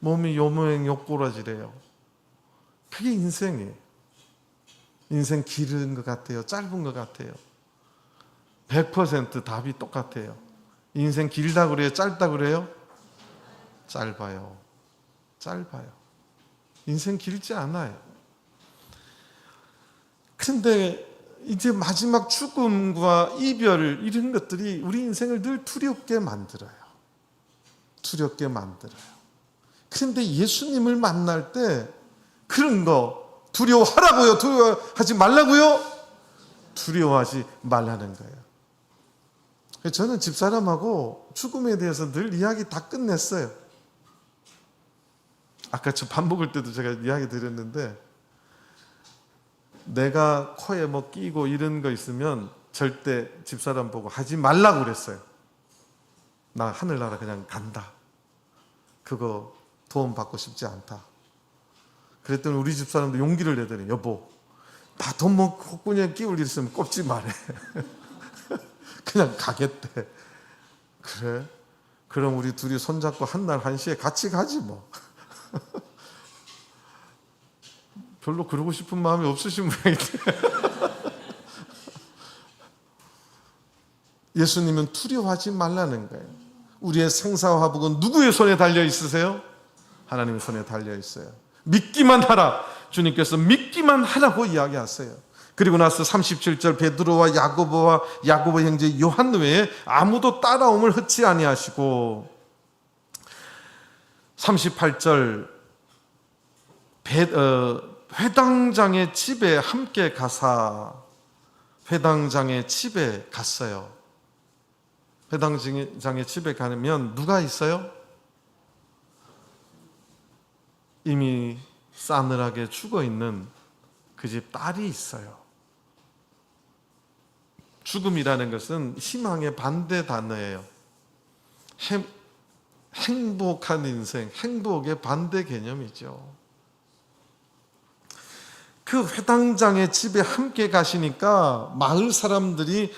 몸이 요모행 욕꼬라지래요. 그게 인생이에요. 인생 길은 것 같아요? 짧은 것 같아요? 100% 답이 똑같아요. 인생 길다 그래요? 짧다 그래요? 짧아요. 짧아요. 인생 길지 않아요. 그런데 이제 마지막 죽음과 이별 이런 것들이 우리 인생을 늘 두렵게 만들어요. 두렵게 만들어요. 그런데 예수님을 만날 때 그런 거 두려워하라고요? 두려워하지 말라고요? 두려워하지 말라는 거예요. 저는 집사람하고 죽음에 대해서 늘 이야기 다 끝냈어요. 아까 저 밥 먹을 때도 제가 이야기 드렸는데, 내가 코에 뭐 끼고 이런 거 있으면 절대 집사람 보고 하지 말라고 그랬어요. 나 하늘나라 그냥 간다. 그거 도움 받고 싶지 않다. 그랬더니 우리 집사람도 용기를 내더니, 여보, 나 돈 뭐 콧구멍에 끼울 일 있으면 꼽지 말해. 그냥 가겠대. 그래? 그럼 우리 둘이 손잡고 한날 한시에 같이 가지 뭐. 별로 그러고 싶은 마음이 없으신 모양인데. 예수님은 두려워하지 말라는 거예요. 우리의 생사와 화복은 누구의 손에 달려 있으세요? 하나님의 손에 달려 있어요. 믿기만 하라. 주님께서 믿기만 하라고 이야기하세요. 그리고 나서 37절 베드로와 야고보 형제 요한 외에 아무도 따라옴을 헛지 아니하시고, 38절 회당장의 집에 함께 가사, 회당장의 집에 갔어요. 회당장의 집에 가면 누가 있어요? 이미 싸늘하게 죽어있는 그 집 딸이 있어요. 죽음이라는 것은 희망의 반대 단어예요. 행복한 인생, 행복의 반대 개념이죠. 그 회당장의 집에 함께 가시니까 마을 사람들이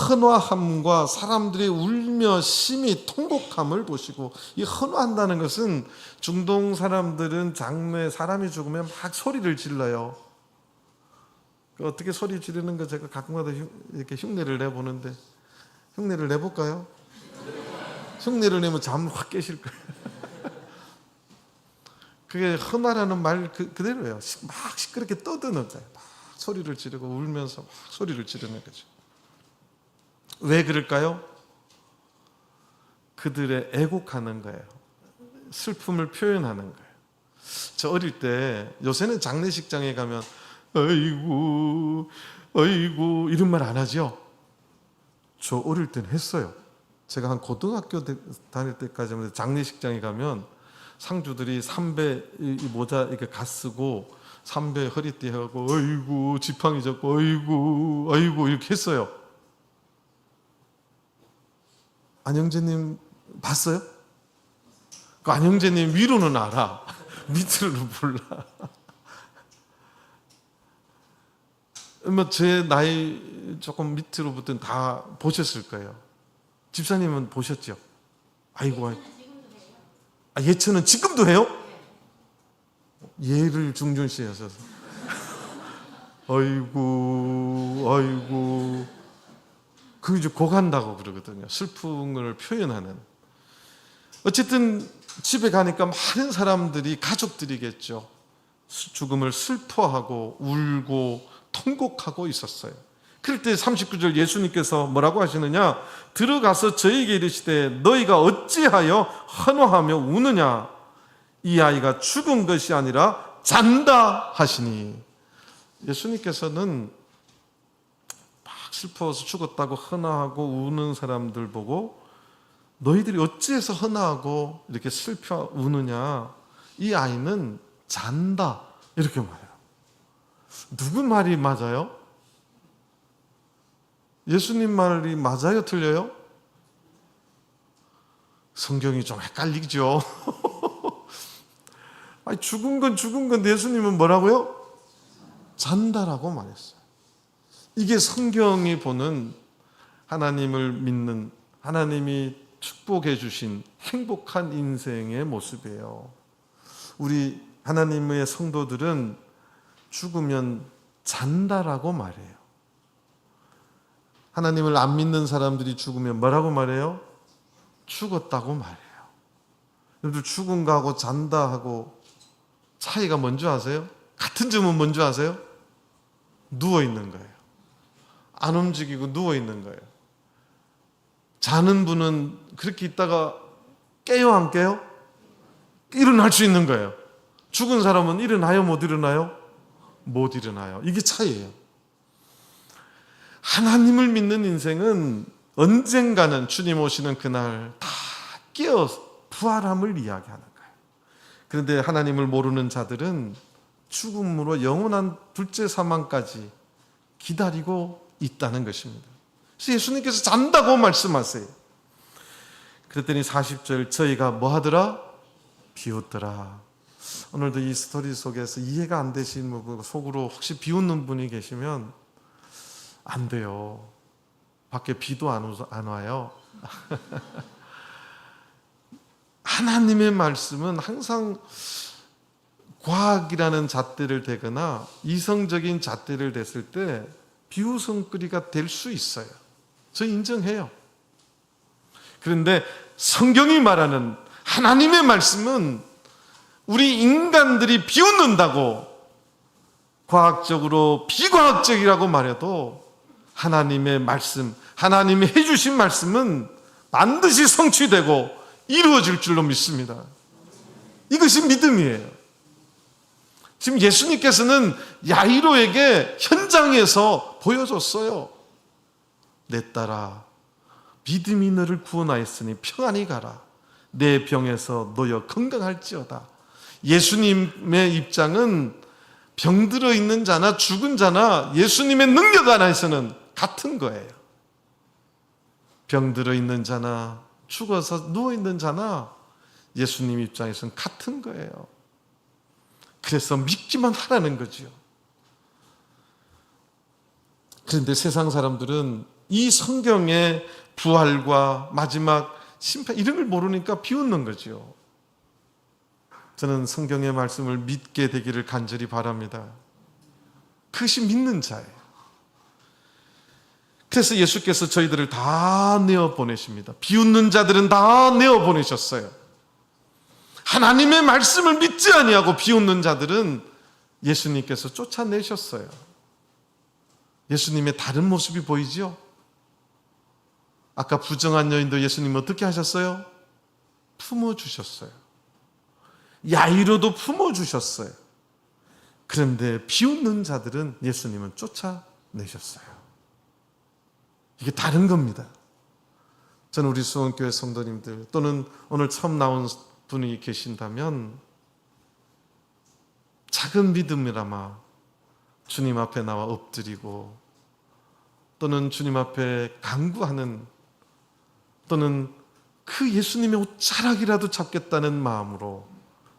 헌화함과 사람들이 울며 심히 통곡함을 보시고, 이 헌화한다는 것은 중동 사람들은 장례 사람이 죽으면 막 소리를 질러요. 어떻게 소리 지르는 거 제가 가끔가다 이렇게 흉내를 내보는데, 흉내를 내볼까요? 흉내를 내면 잠 확 깨실 거예요. 그게 헌화라는 말 그대로예요. 막 시끄럽게 떠드는 거예요. 막 소리를 지르고 울면서 막 소리를 지르는 거죠. 왜 그럴까요? 그들의 애곡하는 거예요. 슬픔을 표현하는 거예요. 저 어릴 때, 요새는 장례식장에 가면 아이고 아이고 이런 말 안 하죠? 저 어릴 때는 했어요. 제가 한 고등학교 다닐 때까지 장례식장에 가면 상주들이 삼배 이 모자 이렇게 가 쓰고 삼배 허리띠 하고 어이구 지팡이 잡고 어이구 어이구 이렇게 했어요. 안영재님 봤어요? 그 안영재님 위로는 알아. 밑으로는 몰라. 뭐 제 나이 조금 밑으로부터는 다 보셨을 거예요. 집사님은 보셨죠? 아이고, 예천은 지금도 해요? 예를 중준시해서 아이고 아이고 그 이제 고간다고 그러거든요. 슬픔을 표현하는. 어쨌든 집에 가니까 많은 사람들이 가족들이겠죠. 죽음을 슬퍼하고 울고 통곡하고 있었어요. 그럴 때 39절 예수님께서 뭐라고 하시느냐? 들어가서 저에게 이르시되 너희가 어찌하여 환호하며 우느냐? 이 아이가 죽은 것이 아니라 잔다 하시니. 예수님께서는 막 슬퍼서 죽었다고 헌화하고 우는 사람들 보고 너희들이 어찌해서 헌화하고 이렇게 슬퍼 우느냐? 이 아이는 잔다 이렇게 말해요. 누구 말이 맞아요? 예수님 말이 맞아요? 틀려요? 성경이 좀 헷갈리죠. 아니, 죽은 건 죽은 건데 예수님은 뭐라고요? 잔다라고 말했어요. 이게 성경이 보는 하나님을 믿는, 하나님이 축복해 주신 행복한 인생의 모습이에요. 우리 하나님의 성도들은 죽으면 잔다라고 말해요. 하나님을 안 믿는 사람들이 죽으면 뭐라고 말해요? 죽었다고 말해요. 여러분들 죽은 거하고 잔다 하고 차이가 뭔지 아세요? 같은 점은 뭔지 아세요? 누워있는 거예요. 안 움직이고 누워있는 거예요. 자는 분은 그렇게 있다가 깨요 안 깨요? 일어날 수 있는 거예요. 죽은 사람은 일어나요 못 일어나요? 못 일어나요. 이게 차이예요. 하나님을 믿는 인생은 언젠가는 주님 오시는 그날 다 깨어 부활함을 이야기하는 거예요. 그런데 하나님을 모르는 자들은 죽음으로 영원한 둘째 사망까지 기다리고 있다는 것입니다. 그래서 예수님께서 잔다고 말씀하세요. 그랬더니 40절 저희가 뭐 하더라? 비웃더라. 오늘도 이 스토리 속에서 이해가 안 되시는 분, 속으로 혹시 비웃는 분이 계시면 안 돼요. 밖에 비도 안 와요. 하나님의 말씀은 항상 과학이라는 잣대를 대거나 이성적인 잣대를 댔을 때 비웃음거리가 될 수 있어요. 저 인정해요. 그런데 성경이 말하는 하나님의 말씀은 우리 인간들이 비웃는다고 과학적으로 비과학적이라고 말해도 하나님의 말씀, 하나님이 해주신 말씀은 반드시 성취되고 이루어질 줄로 믿습니다. 이것이 믿음이에요. 지금 예수님께서는 야이로에게 현장에서 보여줬어요. 내 딸아, 믿음이 너를 구원하였으니 평안히 가라. 내 병에서 놓여 건강할지어다. 예수님의 입장은 병들어 있는 자나 죽은 자나 예수님의 능력 안에서는 같은 거예요. 병들어 있는 자나 죽어서 누워있는 자나 예수님 입장에서는 같은 거예요. 그래서 믿기만 하라는 거죠. 그런데 세상 사람들은 이 성경의 부활과 마지막 심판 이런 걸 모르니까 비웃는 거죠. 저는 성경의 말씀을 믿게 되기를 간절히 바랍니다. 그것이 믿는 자예요. 그래서 예수께서 저희들을 다 내어보내십니다. 비웃는 자들은 다 내어보내셨어요. 하나님의 말씀을 믿지 아니하고 비웃는 자들은 예수님께서 쫓아내셨어요. 예수님의 다른 모습이 보이죠? 아까 부정한 여인도 예수님 어떻게 하셨어요? 품어주셨어요. 야이로도 품어주셨어요. 그런데 비웃는 자들은 예수님은 쫓아내셨어요. 이게 다른 겁니다. 저는 우리 수원교회 성도님들 또는 오늘 처음 나온 분이 계신다면 작은 믿음이라마 주님 앞에 나와 엎드리고 또는 주님 앞에 간구하는 또는 그 예수님의 옷자락이라도 잡겠다는 마음으로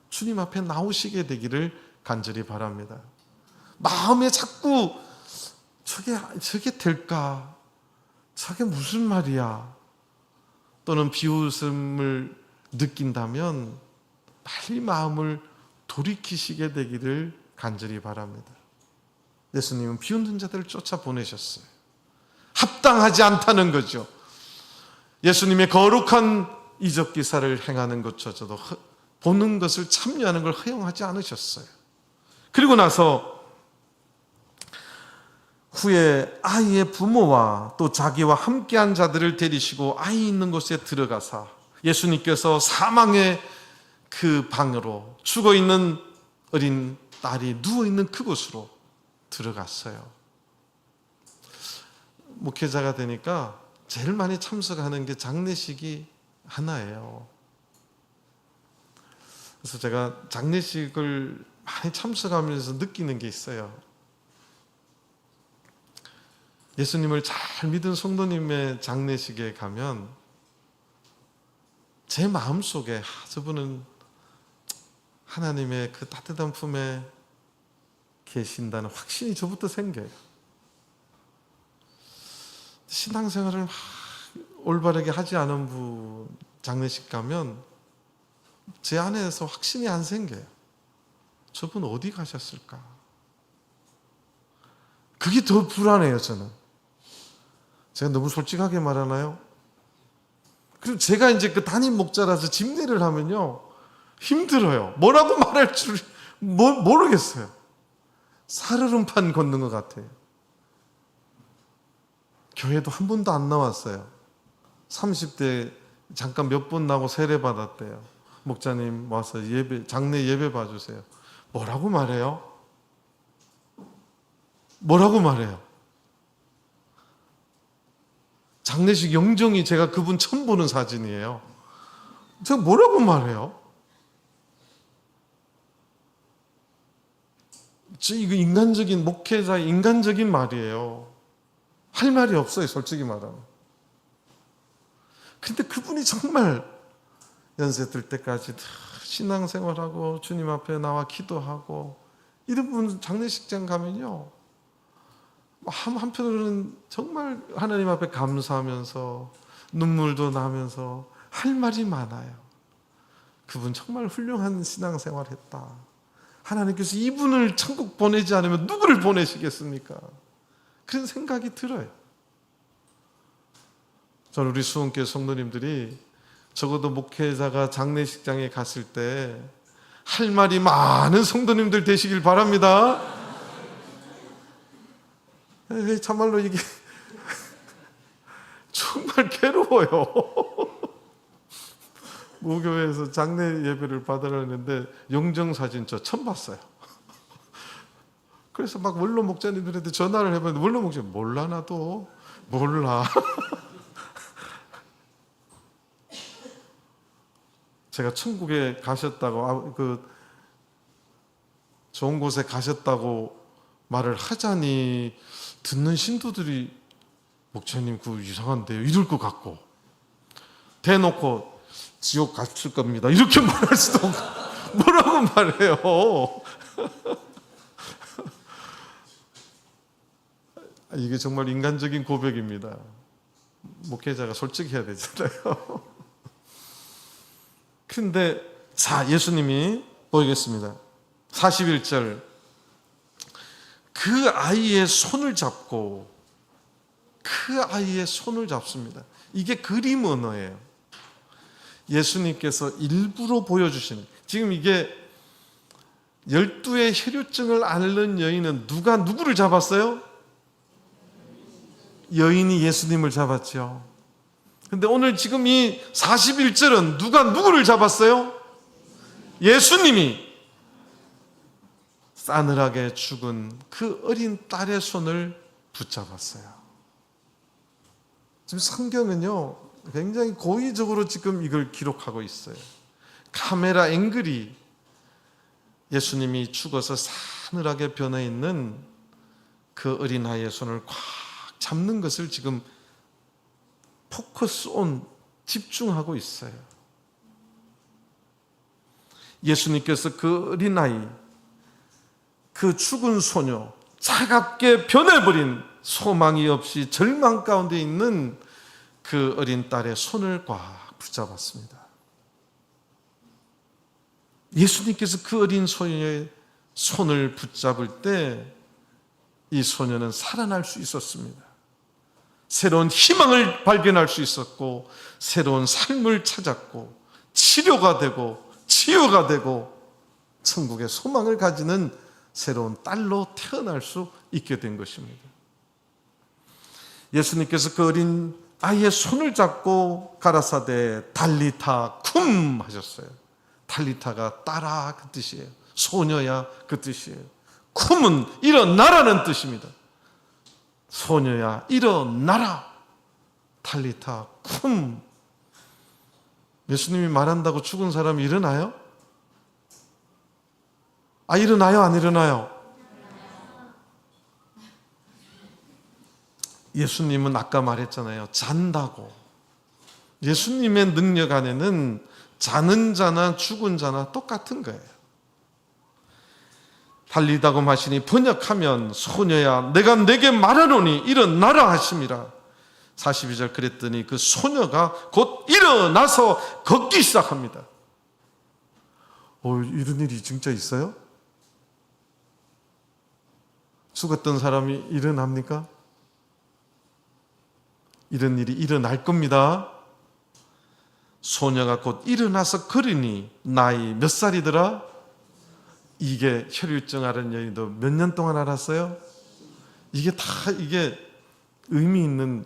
주님 앞에 나오시게 되기를 간절히 바랍니다. 마음에 자꾸 저게 될까? 저게 무슨 말이야? 또는 비웃음을 느낀다면 빨리 마음을 돌이키시게 되기를 간절히 바랍니다. 예수님은 비웃는 자들을 쫓아 보내셨어요. 합당하지 않다는 거죠. 예수님의 거룩한 이적 기사를 행하는 것조차도 보는 것을 참여하는 걸 허용하지 않으셨어요. 그리고 나서 후에 아이의 부모와 또 자기와 함께한 자들을 데리시고 아이 있는 곳에 들어가사 예수님께서 사망의 그 방으로 죽어있는 어린 딸이 누워있는 그곳으로 들어갔어요. 목회자가 되니까 제일 많이 참석하는 게 장례식이 하나예요. 그래서 제가 장례식을 많이 참석하면서 느끼는 게 있어요. 예수님을 잘 믿은 성도님의 장례식에 가면 제 마음속에 저분은 하나님의 그 따뜻한 품에 계신다는 확신이 저부터 생겨요. 신앙생활을 막 올바르게 하지 않은 분 장례식 가면 제 안에서 확신이 안 생겨요. 저분 어디 가셨을까? 그게 더 불안해요, 저는. 제가 너무 솔직하게 말하나요? 그리고 제가 이제 그 담임 목자라서 집례를 하면요, 힘들어요. 뭐라고 말할 줄 모르겠어요. 살얼음판 걷는 것 같아요. 교회도 한 번도 안 나왔어요. 30대 잠깐 몇 번 나고 세례 받았대요. 목자님 와서 장례 예배 봐주세요. 뭐라고 말해요? 뭐라고 말해요? 장례식 영정이 제가 그분 처음 보는 사진이에요. 제가 뭐라고 말해요? 이거 인간적인, 목회자의 인간적인 말이에요. 할 말이 없어요, 솔직히 말하면. 근데 그분이 정말 연세 들 때까지 신앙생활하고 주님 앞에 나와 기도하고 이런 분 장례식장 가면요, 한편으로는 정말 하나님 앞에 감사하면서 눈물도 나면서 할 말이 많아요. 그분 정말 훌륭한 신앙생활 했다. 하나님께서 이분을 천국 보내지 않으면 누구를 보내시겠습니까? 그런 생각이 들어요. 저는 우리 수원교회 성도님들이 적어도 목회자가 장례식장에 갔을 때 할 말이 많은 성도님들 되시길 바랍니다. 참말로 이게 정말 괴로워요. 무교회에서 장례 예배를 받으려 했는데 영정사진 저 처음 봤어요. 그래서 막 원로 목자님들한테 전화를 해봤는데 원로 목자님 몰라, 나도 몰라. 제가 천국에 가셨다고 좋은 곳에 가셨다고 말을 하자니 듣는 신도들이 목사님 그거 이상한데요 이럴 것 같고, 대놓고 지옥 갔을 겁니다 이렇게 말할 수도 없고 뭐라고 말해요. 이게 정말 인간적인 고백입니다. 목회자가 솔직해야 되잖아요. 근데 자, 예수님이 보이겠습니다. 41절, 그 아이의 손을 잡고 그 아이의 손을 잡습니다. 이게 그림 언어예요. 예수님께서 일부러 보여주신, 지금 이게 12의 혈유증을 앓는 여인은 누구를 잡았어요? 여인이 예수님을 잡았죠. 근데 오늘 지금 이 41절은 누구를 잡았어요? 예수님이 싸늘하게 죽은 그 어린 딸의 손을 붙잡았어요. 지금 성경은요, 굉장히 고의적으로 지금 이걸 기록하고 있어요. 카메라 앵글이 예수님이 죽어서 사늘하게 변해 있는 그 어린아이의 손을 꽉 잡는 것을 지금 포커스 온, 집중하고 있어요. 예수님께서 그 어린아이, 그 죽은 소녀, 차갑게 변해버린 소망이 없이 절망 가운데 있는 그 어린 딸의 손을 꽉 붙잡았습니다. 예수님께서 그 어린 소녀의 손을 붙잡을 때 이 소녀는 살아날 수 있었습니다. 새로운 희망을 발견할 수 있었고, 새로운 삶을 찾았고, 치료가 되고 치유가 되고 천국의 소망을 가지는 새로운 딸로 태어날 수 있게 된 것입니다. 예수님께서 그 어린 아이의 손을 잡고 가라사대 달리타 쿰 하셨어요. 달리타가 따라 그 뜻이에요. 소녀야 그 뜻이에요. 쿰은 일어나라는 뜻입니다. 소녀야 일어나라. 달리타 쿰. 예수님이 말한다고 죽은 사람이 일어나요? 일어나요? 안 일어나요? 예수님은 아까 말했잖아요. 잔다고. 예수님의 능력 안에는 자는 자나 죽은 자나 똑같은 거예요. 달리다고 하시니 번역하면 소녀야 내가 내게 말하노니 일어나라 하심이라. 42절 그랬더니 그 소녀가 곧 일어나서 걷기 시작합니다. 이런 일이 진짜 있어요? 죽었던 사람이 일어납니까? 이런 일이 일어날 겁니다. 소녀가 곧 일어나서 걸으니 나이 몇 살이더라? 이게 혈유증 앓은 여인도 몇 년 동안 알았어요? 이게 의미 있는,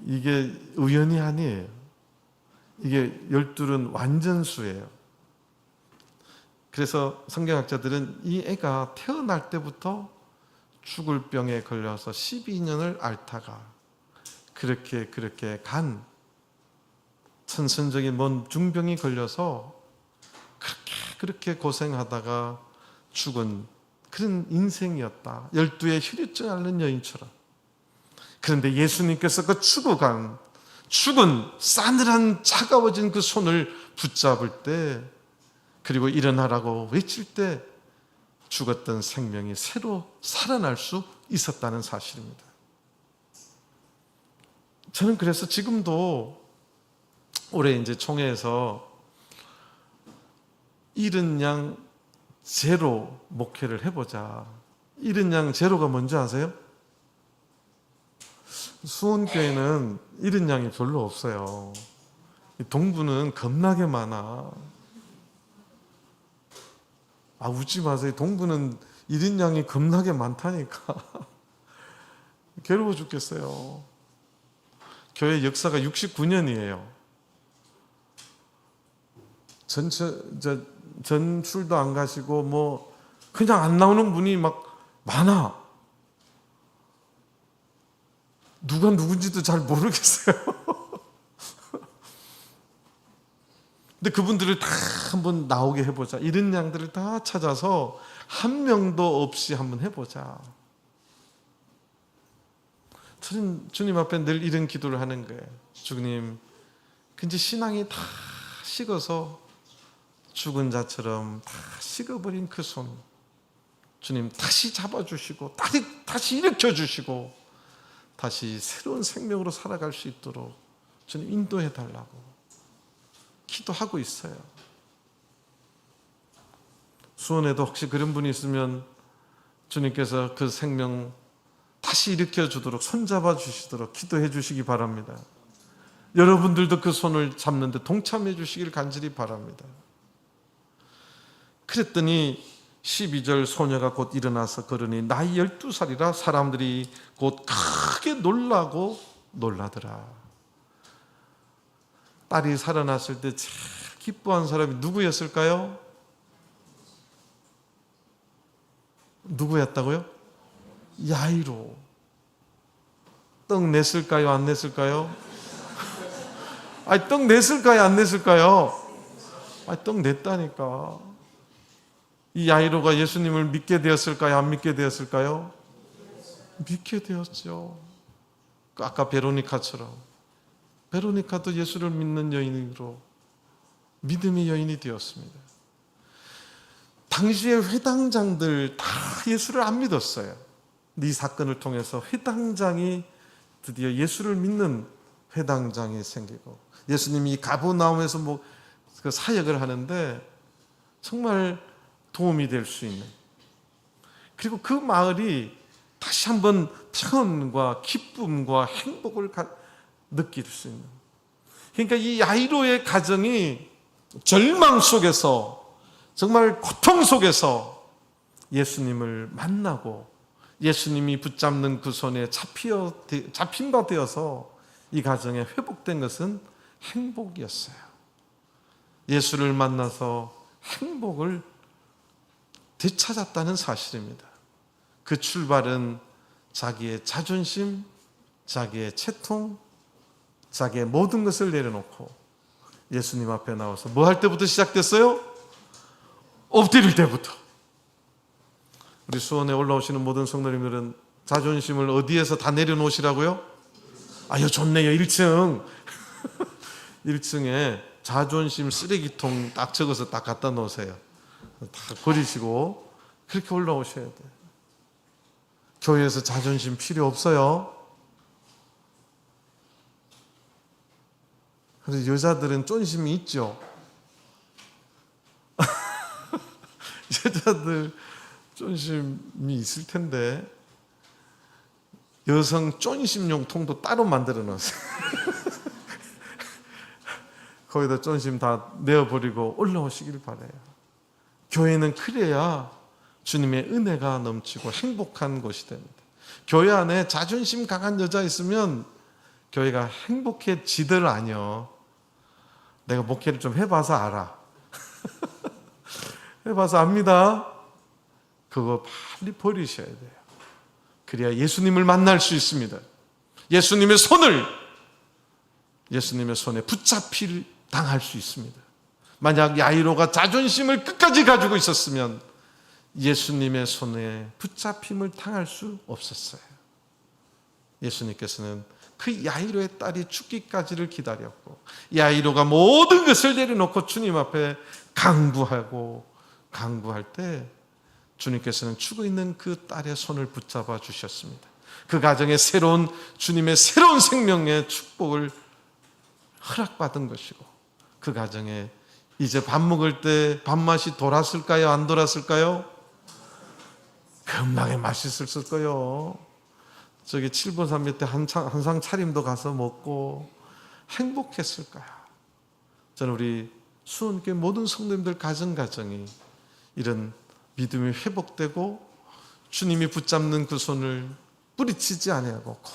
이게 우연이 아니에요. 이게 12은 완전수예요. 그래서 성경학자들은 이 애가 태어날 때부터 죽을 병에 걸려서 12년을 앓다가 그렇게 간 천선적인 뭔 중병이 걸려서 그렇게 고생하다가 죽은 그런 인생이었다. 12의 혈유증 앓는 여인처럼. 그런데 예수님께서 그 죽은 싸늘한 차가워진 그 손을 붙잡을 때, 그리고 일어나라고 외칠 때 죽었던 생명이 새로 살아날 수 있었다는 사실입니다. 저는 그래서 지금도 올해 이제 총회에서 잃은 양 제로 목회를 해보자. 잃은 양 제로가 뭔지 아세요? 수원교회는 잃은 양이 별로 없어요. 동부는 겁나게 많아. 웃지 마세요. 동부는 잃은 양이 겁나게 많다니까. 괴로워 죽겠어요. 교회 역사가 69년이에요. 전출도 안 가시고 그냥 안 나오는 분이 막 많아. 누가 누군지도 잘 모르겠어요. 근데 그분들을 다 한번 나오게 해보자. 이런 양들을 다 찾아서 한 명도 없이 한번 해보자. 저는 주님 앞에 늘 이런 기도를 하는 거예요. 주님, 근데 신앙이 다 식어서 죽은 자처럼 다 식어버린 그 손, 주님 다시 잡아주시고 다시 일으켜주시고 다시 새로운 생명으로 살아갈 수 있도록 주님 인도해달라고 기도하고 있어요. 수원에도 혹시 그런 분이 있으면 주님께서 그 생명 다시 일으켜주도록 손잡아 주시도록 기도해 주시기 바랍니다. 여러분들도 그 손을 잡는데 동참해 주시길 간절히 바랍니다. 그랬더니 12절 소녀가 곧 일어나서 걸으니 나이 12살이라 사람들이 곧 크게 놀라고 놀라더라. 딸이 살아났을 때 제일 기뻐한 사람이 누구였을까요? 누구였다고요? 야이로. 떡 냈을까요? 안 냈을까요? 떡 냈을까요? 안 냈을까요? 떡 냈다니까. 이 야이로가 예수님을 믿게 되었을까요? 안 믿게 되었을까요? 믿게 되었죠. 아까 베로니카처럼. 베로니카도 예수를 믿는 여인으로 믿음의 여인이 되었습니다. 당시의 회당장들 다 예수를 안 믿었어요. 이 사건을 통해서 회당장이 드디어 예수를 믿는 회당장이 생기고, 예수님이 가버나움에서 그 사역을 하는데 정말 도움이 될 수 있는, 그리고 그 마을이 다시 한번 평안과 기쁨과 행복을 느낄 수 있는, 그러니까 이 야이로의 가정이 절망 속에서, 정말 고통 속에서 예수님을 만나고 예수님이 붙잡는 그 손에 잡힌 바 되어서 이 가정에 회복된 것은 행복이었어요. 예수를 만나서 행복을 되찾았다는 사실입니다. 그 출발은 자기의 자존심, 자기의 채통, 자기의 모든 것을 내려놓고 예수님 앞에 나와서 뭐 할 때부터 시작됐어요? 엎드릴 때부터. 우리 수원에 올라오시는 모든 성도님들은 자존심을 어디에서 다 내려놓으시라고요? 아유, 좋네요. 1층 1층에 자존심 쓰레기통 딱 적어서 딱 갖다 놓으세요. 다 버리시고 그렇게 올라오셔야 돼요. 교회에서 자존심 필요 없어요. 그래서 여자들은 쫀심이 있죠. 여자들 쫀심이 있을 텐데 여성 쫀심용 통도 따로 만들어 놨어요. 거기다 쫀심 다 내어버리고 올라오시길 바라요. 교회는 그래야 주님의 은혜가 넘치고 행복한 곳이 됩니다. 교회 안에 자존심 강한 여자 있으면 교회가 행복해지들 아니요. 내가 목회를 좀 해봐서 알아. 해봐서 압니다. 그거 빨리 버리셔야 돼요. 그래야 예수님을 만날 수 있습니다. 예수님의 손에 붙잡힐 당할 수 있습니다. 만약 야이로가 자존심을 끝까지 가지고 있었으면 예수님의 손에 붙잡힘을 당할 수 없었어요. 예수님께서는 그 야이로의 딸이 죽기까지를 기다렸고, 야이로가 모든 것을 내려놓고 주님 앞에 강구할 때 주님께서는 죽어 있는 그 딸의 손을 붙잡아 주셨습니다. 그 가정에 주님의 새로운 생명의 축복을 허락받은 것이고, 그 가정에 이제 밥 먹을 때 밥맛이 돌았을까요? 안 돌았을까요? 금방에 맛있었을 거예요. 저기 7번산 밑에 한상 차림도 가서 먹고 행복했을 거야. 저는 우리 수원교회 모든 성도님들 가정이 이런 믿음이 회복되고 주님이 붙잡는 그 손을 뿌리치지 아니하고 꼭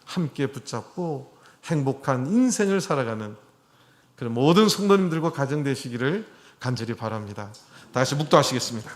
함께 붙잡고 행복한 인생을 살아가는 그런 모든 성도님들과 가정 되시기를 간절히 바랍니다. 다 같이 묵도하시겠습니다.